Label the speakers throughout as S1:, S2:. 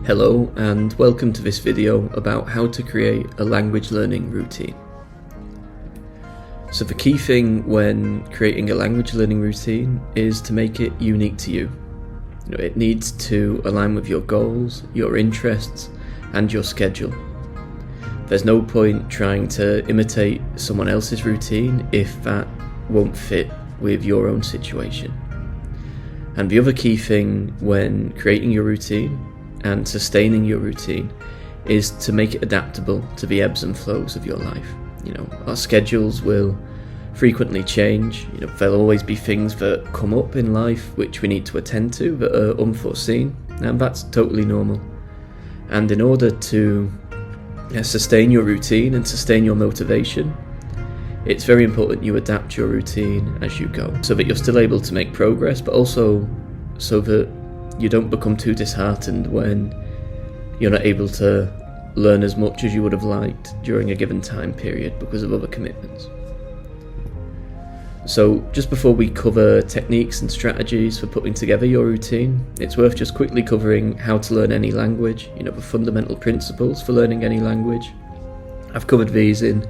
S1: Hello and welcome to this video about how to create a language learning routine. So the key thing when creating a language learning routine is to make it unique to you. It needs to align with your goals, your interests and your schedule. There's no point trying to imitate someone else's routine if that won't fit with your own situation. And the other key thing when creating your routine and sustaining your routine is to make it adaptable to the ebbs and flows of your life. Our schedules will frequently change. There'll always be things that come up in life which we need to attend to that are unforeseen, and that's totally normal. And in order to sustain your routine and sustain your motivation, it's very important you adapt your routine as you go, so that you're still able to make progress, but also so that you don't become too disheartened when you're not able to learn as much as you would have liked during a given time period because of other commitments. So just before we cover techniques and strategies for putting together your routine, it's worth just quickly covering how to learn any language, the fundamental principles for learning any language. I've covered these in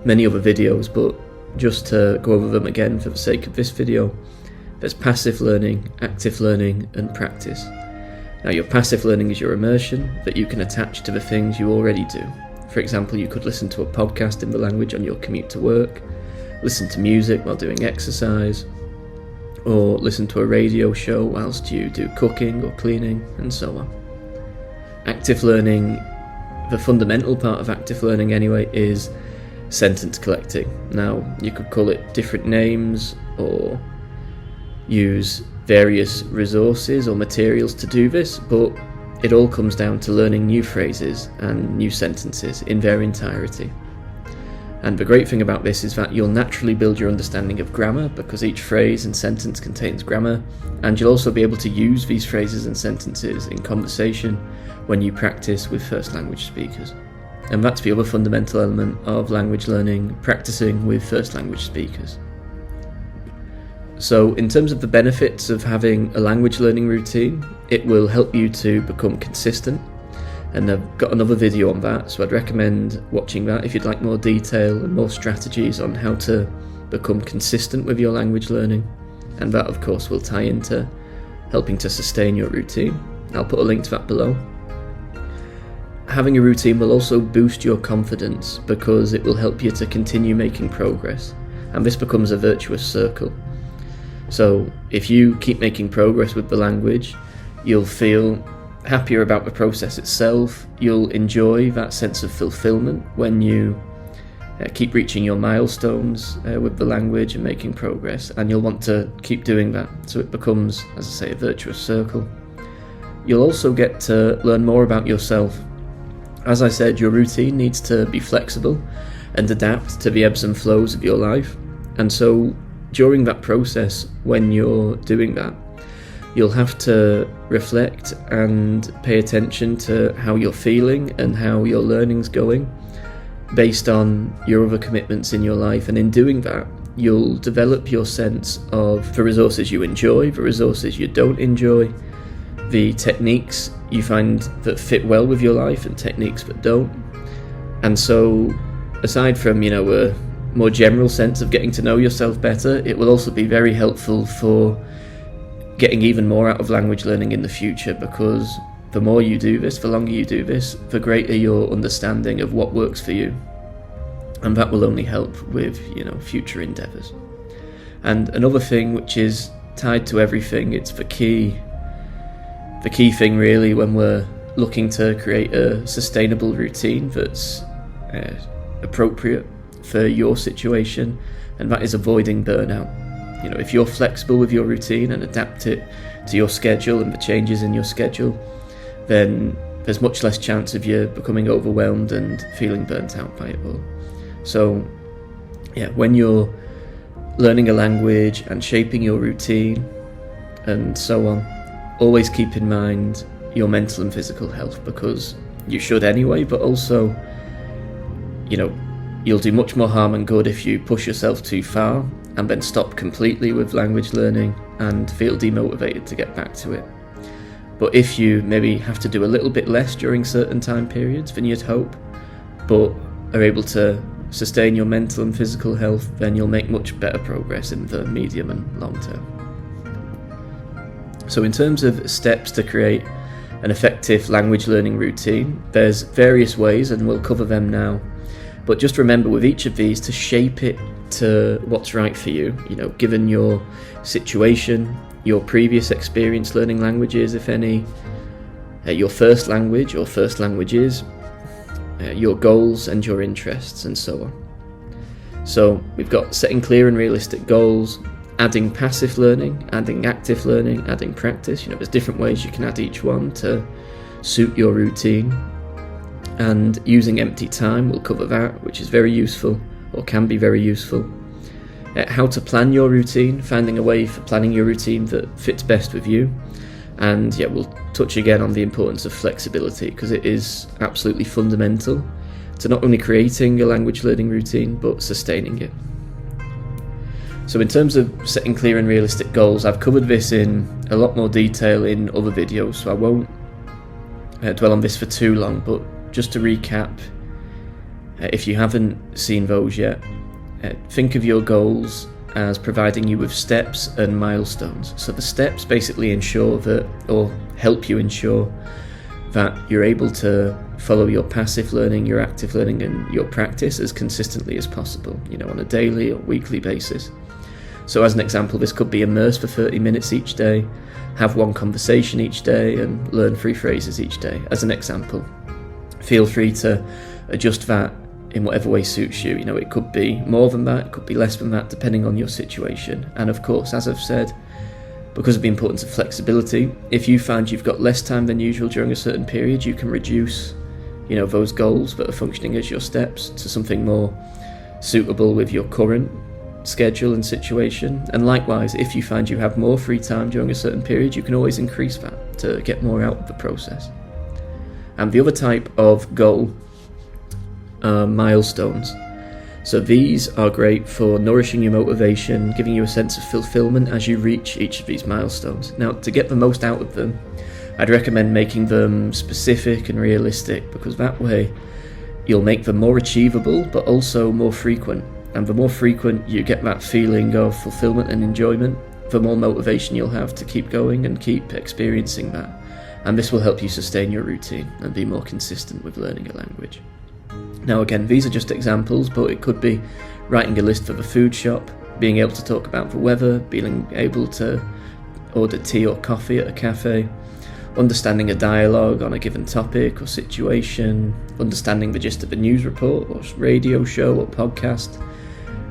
S1: many other videos, but just to go over them again for the sake of this video, there's passive learning, active learning and practice. Now your passive learning is your immersion that you can attach to the things you already do. For example, you could listen to a podcast in the language on your commute to work, listen to music while doing exercise, or listen to a radio show whilst you do cooking or cleaning, and so on. Active learning, the fundamental part of active learning anyway, is sentence collecting. Now you could call it different names or use various resources or materials to do this, but it all comes down to learning new phrases and new sentences in their entirety. And the great thing about this is that you'll naturally build your understanding of grammar, because each phrase and sentence contains grammar, and you'll also be able to use these phrases and sentences in conversation when you practice with first language speakers. And that's the other fundamental element of language learning, practicing with first language speakers. So in terms of the benefits of having a language learning routine, it will help you to become consistent, and I've got another video on that, so I'd recommend watching that if you'd like more detail and more strategies on how to become consistent with your language learning, and that of course will tie into helping to sustain your routine. I'll put a link to that below. Having a routine will also boost your confidence because it will help you to continue making progress, and this becomes a virtuous circle. So if you keep making progress with the language, you'll feel happier about the process itself, you'll enjoy that sense of fulfillment when you keep reaching your milestones with the language and making progress, and you'll want to keep doing that, so it becomes, as I say, a virtuous circle. You'll also get to learn more about yourself. As I said, your routine needs to be flexible and adapt to the ebbs and flows of your life, and so during that process, when you're doing that, you'll have to reflect and pay attention to how you're feeling and how your learning's going based on your other commitments in your life. And in doing that, you'll develop your sense of the resources you enjoy, the resources you don't enjoy, the techniques you find that fit well with your life and techniques that don't. And so aside from, a more general sense of getting to know yourself better, it will also be very helpful for getting even more out of language learning in the future, because the more you do this, the longer you do this, the greater your understanding of what works for you, and that will only help with future endeavours. And another thing which is tied to everything, it's the key thing really when we're looking to create a sustainable routine that's appropriate for your situation, and that is avoiding burnout. If you're flexible with your routine and adapt it to your schedule and the changes in your schedule, then there's much less chance of you becoming overwhelmed and feeling burnt out by it all. So when you're learning a language and shaping your routine and so on, always keep in mind your mental and physical health, because you should anyway, but also you'll do much more harm than good if you push yourself too far and then stop completely with language learning and feel demotivated to get back to it. But if you maybe have to do a little bit less during certain time periods than you'd hope, but are able to sustain your mental and physical health, then you'll make much better progress in the medium and long term. So in terms of steps to create an effective language learning routine, there's various ways, and we'll cover them now. But just remember with each of these to shape it to what's right for you, given your situation, your previous experience learning languages, if any, your first language or first languages, your goals and your interests, and so on. So we've got setting clear and realistic goals, adding passive learning, adding active learning, adding practice. There's different ways you can add each one to suit your routine. And using empty time, we'll cover that, which is very useful, or can be very useful. How to plan your routine, finding a way for planning your routine that fits best with you. And we'll touch again on the importance of flexibility, because it is absolutely fundamental to not only creating a language learning routine, but sustaining it. So in terms of setting clear and realistic goals, I've covered this in a lot more detail in other videos, so I won't dwell on this for too long, but just to recap, if you haven't seen those yet, think of your goals as providing you with steps and milestones. So the steps basically ensure that, or help you ensure that you're able to follow your passive learning, your active learning and your practice as consistently as possible, on a daily or weekly basis. So as an example, this could be immerse for 30 minutes each day, have one conversation each day and learn 3 phrases each day, as an example. Feel free to adjust that in whatever way suits you. It could be more than that, it could be less than that, depending on your situation. And of course, as I've said, because of the importance of flexibility, if you find you've got less time than usual during a certain period, you can reduce, those goals that are functioning as your steps to something more suitable with your current schedule and situation. And likewise, if you find you have more free time during a certain period, you can always increase that to get more out of the process. And the other type of goal are milestones. So these are great for nourishing your motivation, giving you a sense of fulfillment as you reach each of these milestones. Now, to get the most out of them, I'd recommend making them specific and realistic, because that way you'll make them more achievable but also more frequent. And the more frequent you get that feeling of fulfillment and enjoyment, the more motivation you'll have to keep going and keep experiencing that. And this will help you sustain your routine and be more consistent with learning a language. Now again, these are just examples, but it could be writing a list for the food shop, being able to talk about the weather, being able to order tea or coffee at a cafe, understanding a dialogue on a given topic or situation, understanding the gist of a news report or radio show or podcast,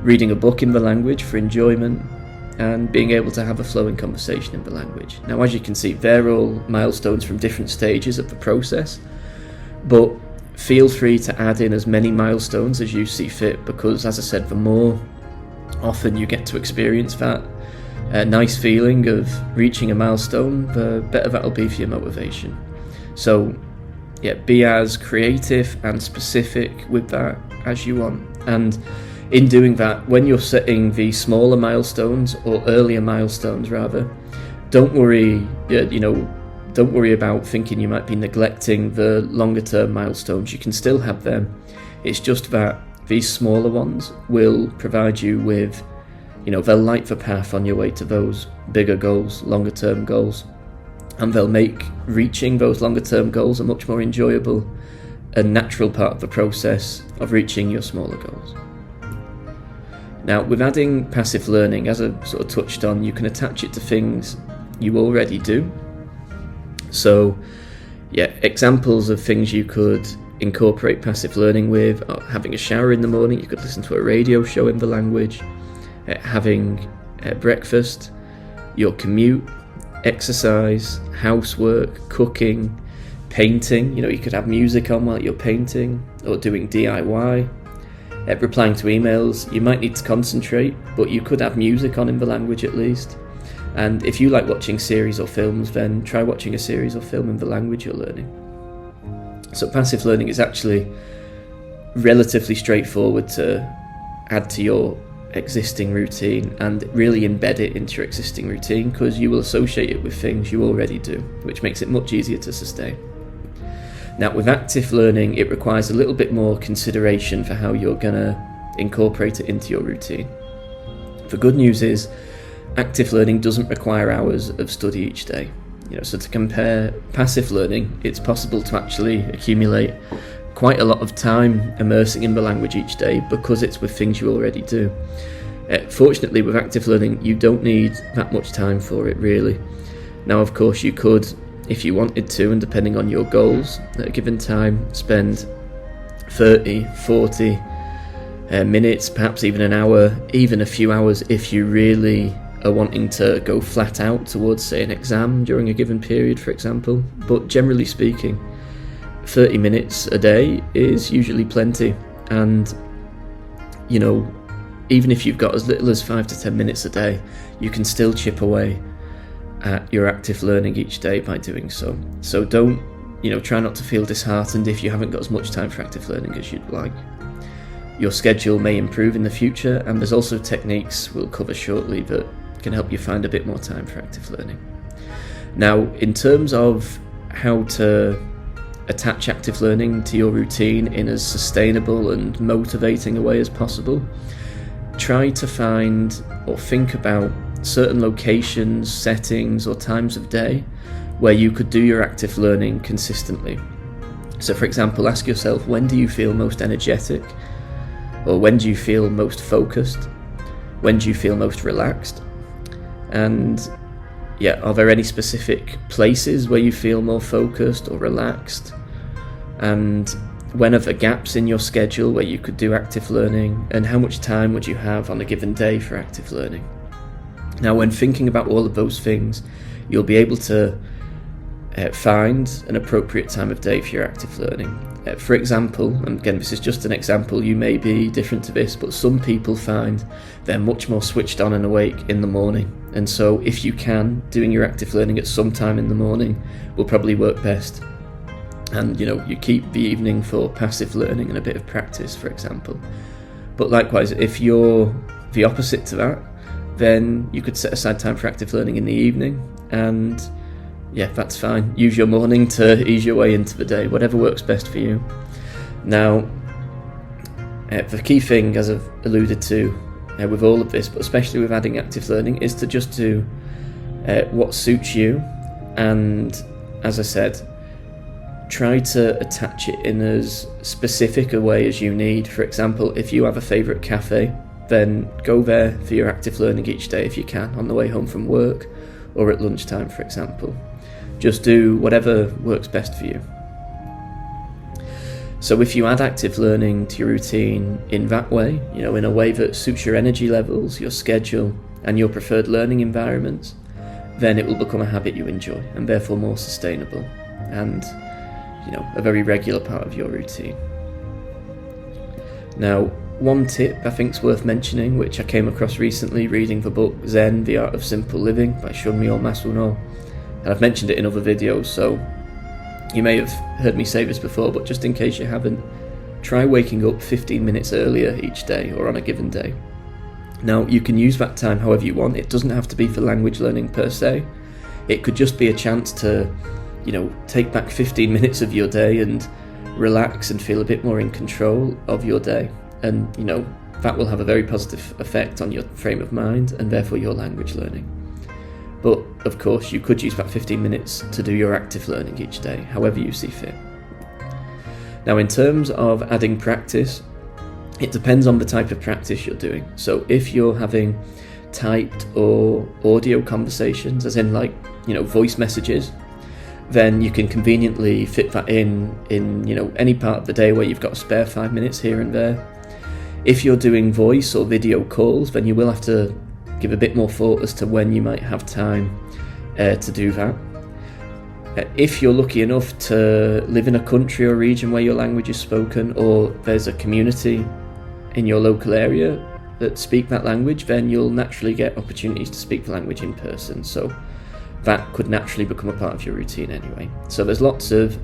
S1: reading a book in the language for enjoyment, and being able to have a flowing conversation in the language. Now, as you can see, they're all milestones from different stages of the process, but feel free to add in as many milestones as you see fit, because, as I said, the more often you get to experience that nice feeling of reaching a milestone, the better that'll be for your motivation. So, be as creative and specific with that as you want. And in doing that, when you're setting the smaller milestones, or earlier milestones rather, don't worry, don't worry about thinking you might be neglecting the longer term milestones. You can still have them. It's just that these smaller ones will provide you with, they'll light the path on your way to those bigger goals, longer term goals, and they'll make reaching those longer term goals a much more enjoyable and natural part of the process of reaching your smaller goals. Now, with adding passive learning, as I sort of touched on, you can attach it to things you already do. So, examples of things you could incorporate passive learning with are having a shower in the morning. You could listen to a radio show in the language, having breakfast, your commute, exercise, housework, cooking, painting. You could have music on while you're painting, or doing DIY. Replying to emails, you might need to concentrate, but you could have music on in the language at least. And if you like watching series or films, then try watching a series or film in the language you're learning. So passive learning is actually relatively straightforward to add to your existing routine and really embed it into your existing routine, because you will associate it with things you already do, which makes it much easier to sustain. Now, with active learning, it requires a little bit more consideration for how you're going to incorporate it into your routine. The good news is active learning doesn't require hours of study each day. So to compare passive learning, it's possible to actually accumulate quite a lot of time immersing in the language each day because it's with things you already do. Fortunately, with active learning, you don't need that much time for it, really. Now, of course, you could, if you wanted to, and depending on your goals, at a given time, spend 30, 40 minutes, perhaps even an hour, even a few hours if you really are wanting to go flat out towards, say, an exam during a given period, for example. But generally speaking, 30 minutes a day is usually plenty, and even if you've got as little as 5 to 10 minutes a day, you can still chip away at your active learning each day by doing so. So don't, try not to feel disheartened if you haven't got as much time for active learning as you'd like. Your schedule may improve in the future, and there's also techniques we'll cover shortly that can help you find a bit more time for active learning. Now, in terms of how to attach active learning to your routine in as sustainable and motivating a way as possible, try to find or think about certain locations, settings, or times of day where you could do your active learning consistently. So, for example, ask yourself, when do you feel most energetic? Or when do you feel most focused? When do you feel most relaxed? And are there any specific places where you feel more focused or relaxed? And when are the gaps in your schedule where you could do active learning? And how much time would you have on a given day for active learning? Now, when thinking about all of those things, you'll be able to find an appropriate time of day for your active learning. For example, and again, this is just an example, you may be different to this, but some people find they're much more switched on and awake in the morning. And so if you can, doing your active learning at some time in the morning will probably work best. And you keep the evening for passive learning and a bit of practice, for example. But likewise, if you're the opposite to that, then you could set aside time for active learning in the evening, and that's fine. Use your morning to ease your way into the day, whatever works best for you. Now, the key thing, as I've alluded to with all of this, but especially with adding active learning, is to just do what suits you, and as I said, try to attach it in as specific a way as you need. For example, if you have a favourite cafe, then go there for your active learning each day if you can, on the way home from work or at lunchtime, for example. Just do whatever works best for you. So if you add active learning to your routine in that way, in a way that suits your energy levels, your schedule, and your preferred learning environments, then it will become a habit you enjoy, and therefore more sustainable, and a very regular part of your routine. Now, one tip I think is worth mentioning, which I came across recently reading the book Zen, The Art of Simple Living by Shunmyo Masuno, and I've mentioned it in other videos, so you may have heard me say this before, but just in case you haven't, try waking up 15 minutes earlier each day or on a given day. Now, you can use that time however you want. It doesn't have to be for language learning per se. It could just be a chance to take back 15 minutes of your day and relax and feel a bit more in control of your day. And, that will have a very positive effect on your frame of mind and therefore your language learning. But, of course, you could use about 15 minutes to do your active learning each day, however you see fit. Now, in terms of adding practice, it depends on the type of practice you're doing. So if you're having typed or audio conversations, as in voice messages, then you can conveniently fit that in any part of the day where you've got a spare 5 minutes here and there. If you're doing voice or video calls, then you will have to give a bit more thought as to when you might have time to do that. If you're lucky enough to live in a country or region where your language is spoken, or there's a community in your local area that speak that language, then you'll naturally get opportunities to speak the language in person. So that could naturally become a part of your routine anyway. So there's lots of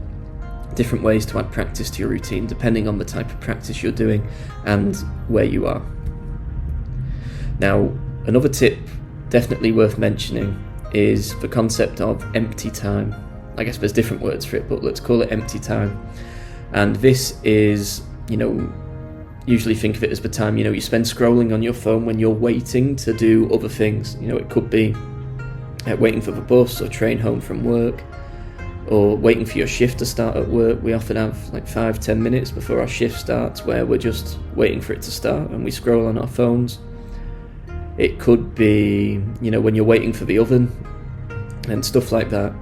S1: different ways to add practice to your routine depending on the type of practice you're doing and where you are. Now, another tip definitely worth mentioning is the concept of empty time. I guess there's different words for it, but let's call it empty time. And this is, usually think of it as the time, you spend scrolling on your phone when you're waiting to do other things. It could be waiting for the bus or train home from work, or waiting for your shift to start at work. We often have like 5-10 minutes before our shift starts where we're just waiting for it to start and we scroll on our phones. It could be, when you're waiting for the oven and stuff like that.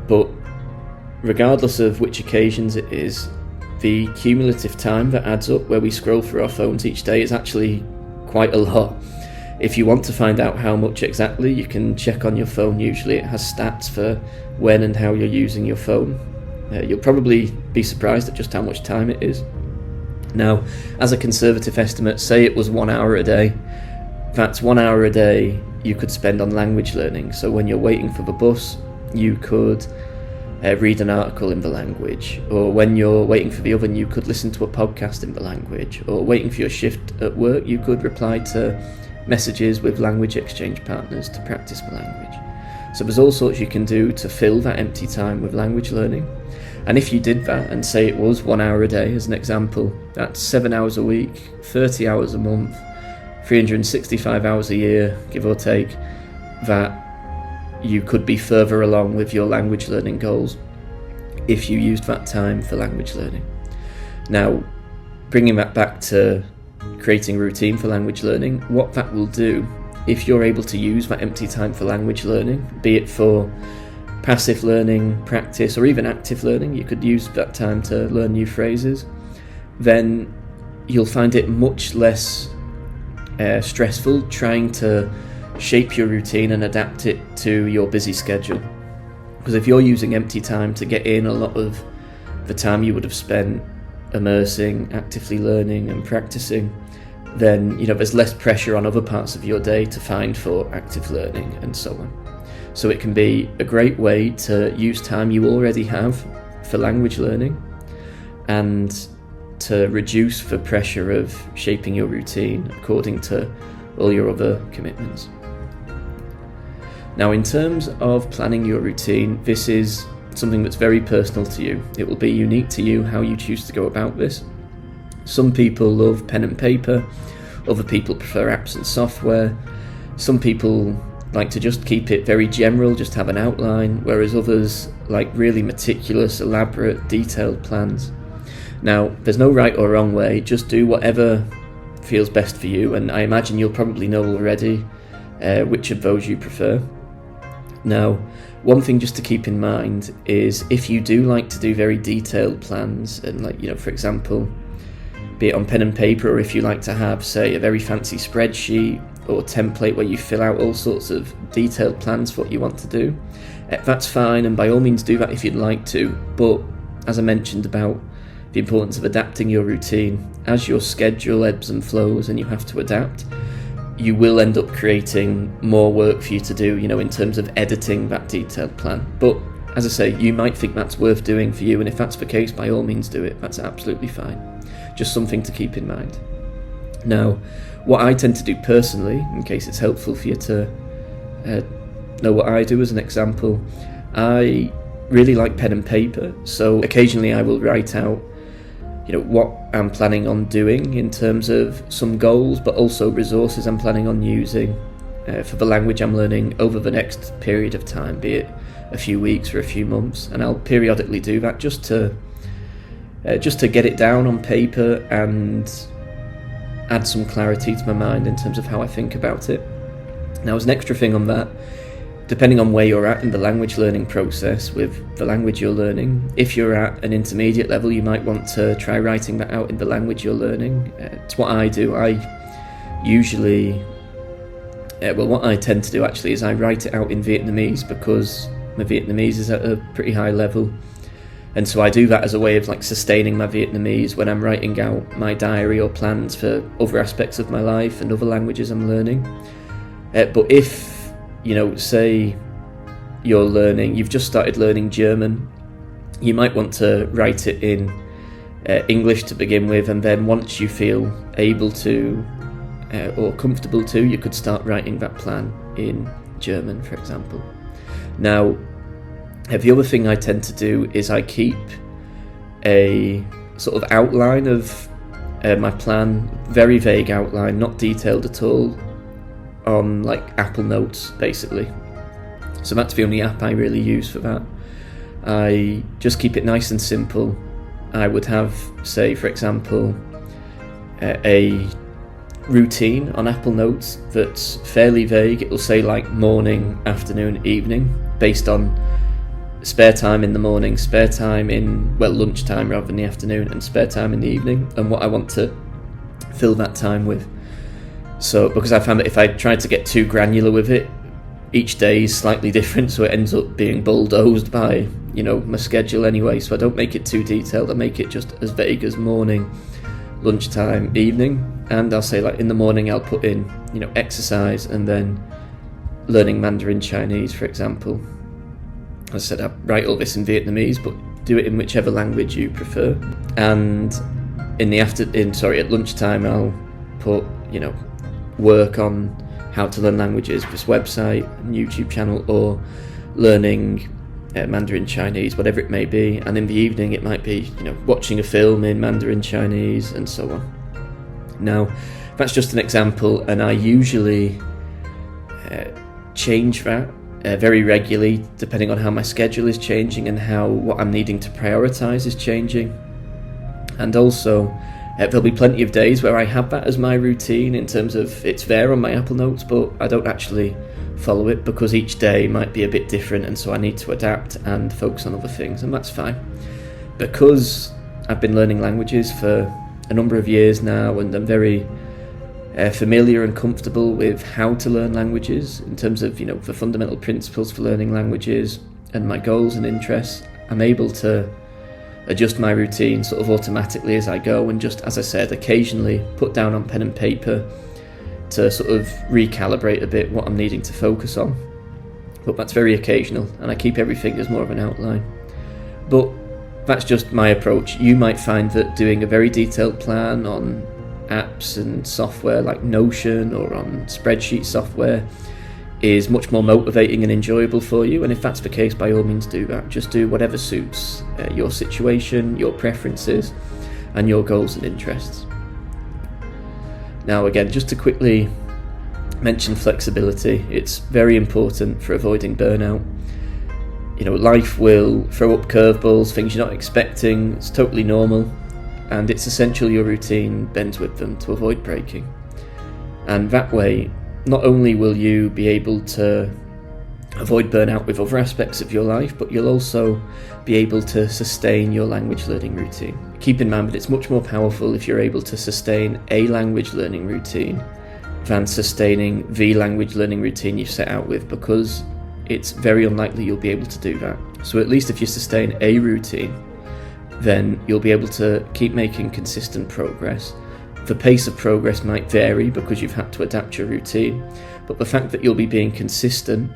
S1: But regardless of which occasions it is, the cumulative time that adds up where we scroll through our phones each day is actually quite a lot. If you want to find out how much exactly, you can check on your phone. Usually it has stats for when and how you're using your phone. You'll probably be surprised at just how much time it is. Now, as a conservative estimate, say it was 1 hour a day. That's 1 hour a day you could spend on language learning. So when you're waiting for the bus, you could read an article in the language, or when you're waiting for the oven, you could listen to a podcast in the language, or waiting for your shift at work, you could reply to messages with language exchange partners to practice the language. So there's all sorts you can do to fill that empty time with language learning. And if you did that, and say it was 1 hour a day as an example, that's 7 hours a week, 30 hours a month, 365 hours a year, give or take, that you could be further along with your language learning goals if you used that time for language learning. Now, bringing that back to creating routine for language learning, what that will do, if you're able to use that empty time for language learning, be it for passive learning, practice, or even active learning, you could use that time to learn new phrases, then you'll find it much less stressful trying to shape your routine and adapt it to your busy schedule. Because if you're using empty time to get in a lot of the time you would have spent immersing, actively learning and practicing, then there's less pressure on other parts of your day to find for active learning and so on. So it can be a great way to use time you already have for language learning and to reduce the pressure of shaping your routine according to all your other commitments. Now, in terms of planning your routine, this is something that's very personal to you. It will be unique to you how you choose to go about this. Some people love pen and paper, other people prefer apps and software, some people like to just keep it very general, just have an outline, whereas others like really meticulous, elaborate, detailed plans. Now, there's no right or wrong way, just do whatever feels best for you, and I imagine you'll probably know already which of those you prefer. Now, one thing just to keep in mind is if you do like to do very detailed plans and for example, be it on pen and paper, or if you like to have, say, a very fancy spreadsheet or template where you fill out all sorts of detailed plans for what you want to do, that's fine, and by all means do that if you'd like to. But as I mentioned about the importance of adapting your routine, as your schedule ebbs and flows and you have to adapt, you will end up creating more work for you to do, in terms of editing that detailed plan. But as I say, you might think that's worth doing for you, and if that's the case, by all means do it. That's absolutely fine. Just something to keep in mind. Now, what I tend to do personally, in case it's helpful for you to know what I do as an example, I really like pen and paper, so occasionally I will write out what I'm planning on doing in terms of some goals, but also resources I'm planning on using for the language I'm learning over the next period of time, be it a few weeks or a few months, and I'll periodically do that just to get it down on paper and add some clarity to my mind in terms of how I think about it. Now, as an extra thing on that, depending on where you're at in the language learning process with the language you're learning, if you're at an intermediate level, you might want to try writing that out in the language you're learning. It's what I do. What I tend to do actually is I write it out in Vietnamese because my Vietnamese is at a pretty high level. And so I do that as a way of sustaining my Vietnamese when I'm writing out my diary or plans for other aspects of my life and other languages I'm learning. But if say you've just started learning German, you might want to write it in English to begin with, and then once you feel able to or comfortable to, you could start writing that plan in German, for example. Now, the other thing I tend to do is I keep a sort of outline of my plan, very vague outline, not detailed at all, on like Apple Notes basically. So that's the only app I really use for that. I just keep it nice and simple. I would have, say for example, a routine on Apple Notes that's fairly vague. It will say like morning, afternoon, evening, based on spare time in the morning, spare time in, well, lunchtime rather than the afternoon, and spare time in the evening, and what I want to fill that time with. So, because I found that if I tried to get too granular with it, each day is slightly different, so it ends up being bulldozed by, my schedule anyway. So I don't make it too detailed. I make it just as vague as morning, lunchtime, evening, and I'll say like in the morning I'll put in, exercise, and then learning Mandarin Chinese, for example. As I said, I write all this in Vietnamese, but do it in whichever language you prefer. And at lunchtime I'll put, work on how to learn languages, this website and YouTube channel, or learning Mandarin Chinese, whatever it may be. And in the evening it might be, watching a film in Mandarin Chinese, and so on. Now, that's just an example, and I usually change that very regularly, depending on how my schedule is changing and what I'm needing to prioritize is changing. And also, there'll be plenty of days where I have that as my routine, in terms of it's there on my Apple Notes, but I don't actually follow it because each day might be a bit different, and so I need to adapt and focus on other things, and that's fine. Because I've been learning languages for a number of years now, and I'm very familiar and comfortable with how to learn languages in terms of, the fundamental principles for learning languages and my goals and interests, I'm able to adjust my routine sort of automatically as I go, and just, as I said, occasionally put down on pen and paper to sort of recalibrate a bit what I'm needing to focus on. But that's very occasional, and I keep everything as more of an outline. But that's just my approach. You might find that doing a very detailed plan on apps and software like Notion or on spreadsheet software is much more motivating and enjoyable for you, and if that's the case, by all means do that. Just do whatever suits your situation, your preferences, and your goals and interests. Now again, just to quickly mention flexibility, it's very important for avoiding burnout. Life will throw up curveballs, things you're not expecting. It's totally normal, and it's essential your routine bends with them to avoid breaking. And that way, not only will you be able to avoid burnout with other aspects of your life, but you'll also be able to sustain your language learning routine. Keep in mind that it's much more powerful if you're able to sustain a language learning routine than sustaining the language learning routine you set out with, because it's very unlikely you'll be able to do that. So at least if you sustain a routine, then you'll be able to keep making consistent progress. The pace of progress might vary because you've had to adapt your routine, but the fact that you'll be being consistent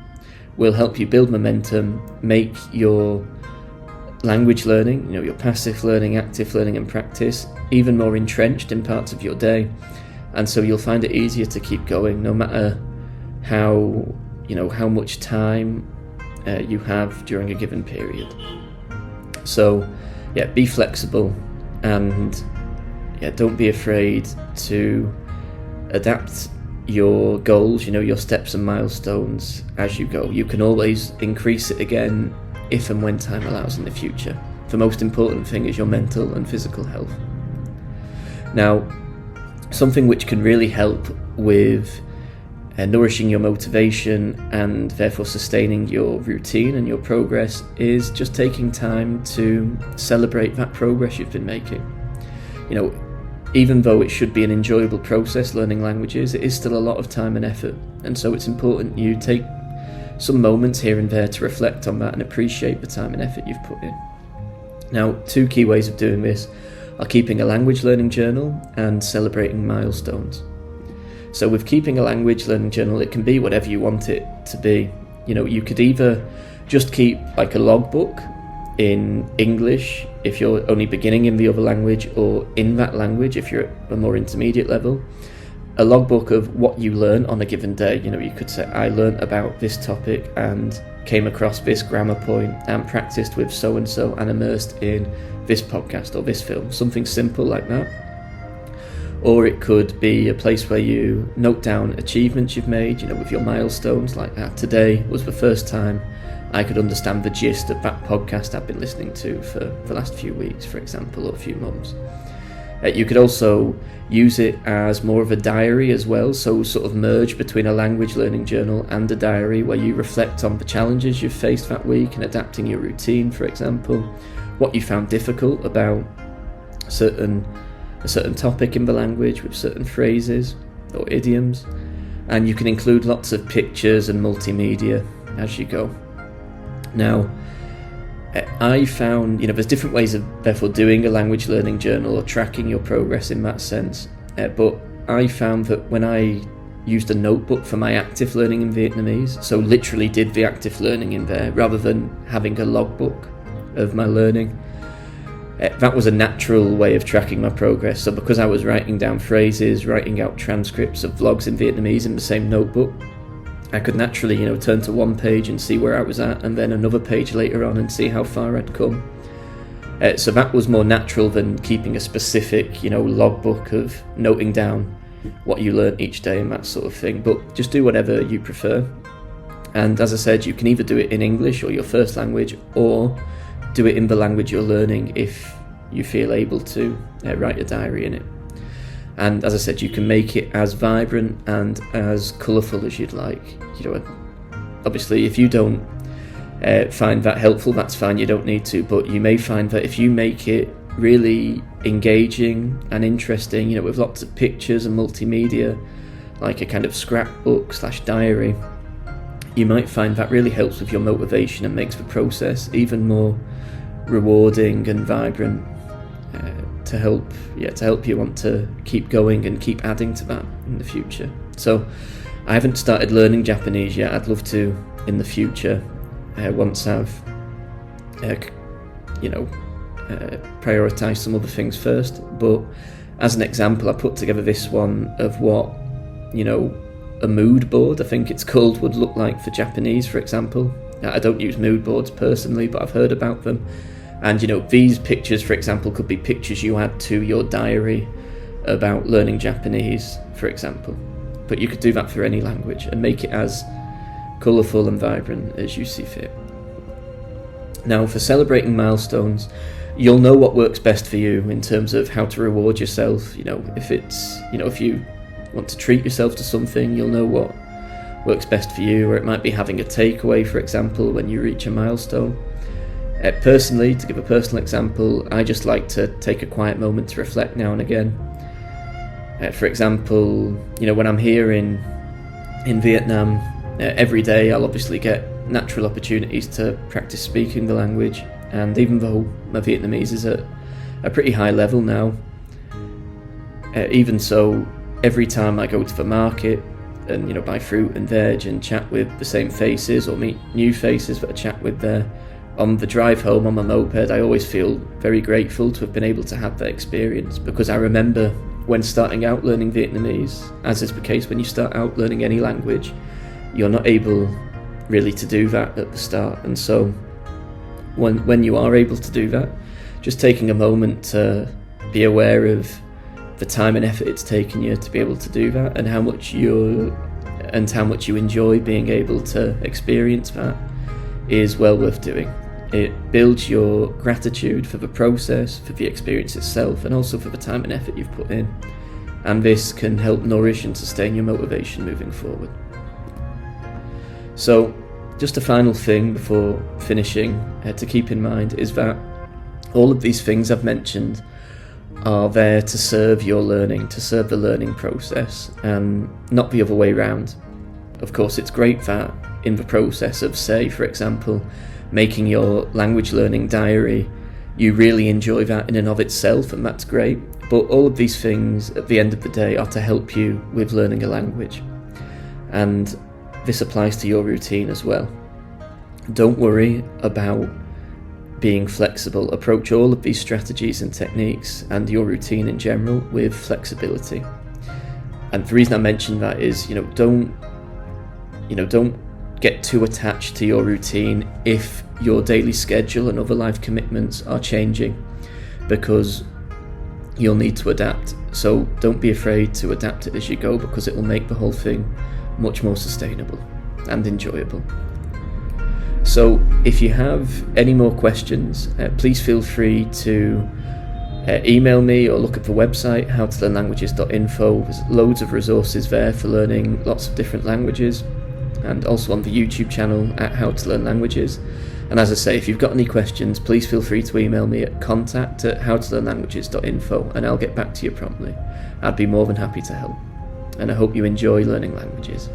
S1: will help you build momentum, make your language learning, your passive learning, active learning and practice even more entrenched in parts of your day. And so you'll find it easier to keep going no matter how much time you have during a given period. So be flexible, and don't be afraid to adapt your goals, your steps and milestones as you go. You can always increase it again if and when time allows in the future. The most important thing is your mental and physical health. Now, something which can really help with nourishing your motivation and therefore sustaining your routine and your progress is just taking time to celebrate that progress you've been making. Even though it should be an enjoyable process learning languages, it is still a lot of time and effort, and so it's important you take some moments here and there to reflect on that and appreciate the time and effort you've put in. Now, two key ways of doing this are keeping a language learning journal and celebrating milestones. So with keeping a language learning journal, it can be whatever you want it to be. You could either just keep like a logbook in English if you're only beginning in the other language, or in that language if you're at a more intermediate level, a logbook of what you learn on a given day. You could say, I learned about this topic and came across this grammar point and practiced with so-and-so and immersed in this podcast or this film, something simple like that. Or it could be a place where you note down achievements you've made, with your milestones, like that. Today was the first time I could understand the gist of that podcast I've been listening to for the last few weeks, for example, or a few months. You could also use it as more of a diary as well, so sort of merge between a language learning journal and a diary where you reflect on the challenges you've faced that week and adapting your routine, for example, what you found difficult about a certain topic in the language with certain phrases or idioms, and you can include lots of pictures and multimedia as you go. Now, I found, there's different ways of therefore doing a language learning journal or tracking your progress in that sense, but I found that when I used a notebook for my active learning in Vietnamese, so literally did the active learning in there rather than having a logbook of my learning, that was a natural way of tracking my progress. So because I was writing down phrases, writing out transcripts of vlogs in Vietnamese in the same notebook, I could naturally, turn to one page and see where I was at, and then another page later on and see how far I'd come. So that was more natural than keeping a specific, logbook of noting down what you learnt each day and that sort of thing. But just do whatever you prefer. And as I said, you can either do it in English or your first language, or do it in the language you're learning if you feel able to write a diary in it. And as I said, you can make it as vibrant and as colourful as you'd like. Obviously, if you don't find that helpful, that's fine, you don't need to. But you may find that if you make it really engaging and interesting, with lots of pictures and multimedia, like a kind of scrapbook/diary, you might find that really helps with your motivation and makes the process even more rewarding and vibrant, to help you want to keep going and keep adding to that in the future. So I haven't started learning Japanese yet. I'd love to in the future, once I've prioritized some other things first. But as an example, I put together this one of what a mood board, I think it's called, would look like for Japanese, for example. I don't use mood boards personally, but I've heard about them. And these pictures, for example, could be pictures you add to your diary about learning Japanese, for example. But you could do that for any language and make it as colourful and vibrant as you see fit. Now, for celebrating milestones, you'll know what works best for you in terms of how to reward yourself. If you want to treat yourself to something, you'll know what works best for you. Or it might be having a takeaway, for example, when you reach a milestone. Personally, to give a personal example, I just like to take a quiet moment to reflect now and again. For example, when I'm here in Vietnam, every day I'll obviously get natural opportunities to practice speaking the language, and even though my Vietnamese is at a pretty high level now, even so, every time I go to the market and buy fruit and veg and chat with the same faces or meet new faces that I chat with there, on the drive home on my moped, I always feel very grateful to have been able to have that experience, because I remember when starting out learning Vietnamese, as is the case when you start out learning any language, you're not able really to do that at the start. And so when you are able to do that, just taking a moment to be aware of the time and effort it's taken you to be able to do that, and how much you enjoy being able to experience that, is well worth doing. It builds your gratitude for the process, for the experience itself, and also for the time and effort you've put in. And this can help nourish and sustain your motivation moving forward. So, just a final thing before finishing to keep in mind is that all of these things I've mentioned are there to serve your learning, to serve the learning process, and not the other way around. Of course, it's great that in the process of, say, for example, making your language learning diary, you really enjoy that in and of itself, and that's great. But all of these things at the end of the day are to help you with learning a language. And this applies to your routine as well. Don't worry about being flexible. Approach all of these strategies and techniques and your routine in general with flexibility. And the reason I mention that is, don't get too attached to your routine if your daily schedule and other life commitments are changing, because you'll need to adapt. So don't be afraid to adapt it as you go, because it will make the whole thing much more sustainable and enjoyable. So if you have any more questions, please feel free to email me or look at the website howtolearnlanguages.info. There's loads of resources there for learning lots of different languages, and also on the YouTube channel at How to Learn Languages. And as I say, if you've got any questions, please feel free to email me at contact@howtolearnlanguages.info, and I'll get back to you promptly. I'd be more than happy to help. And I hope you enjoy learning languages.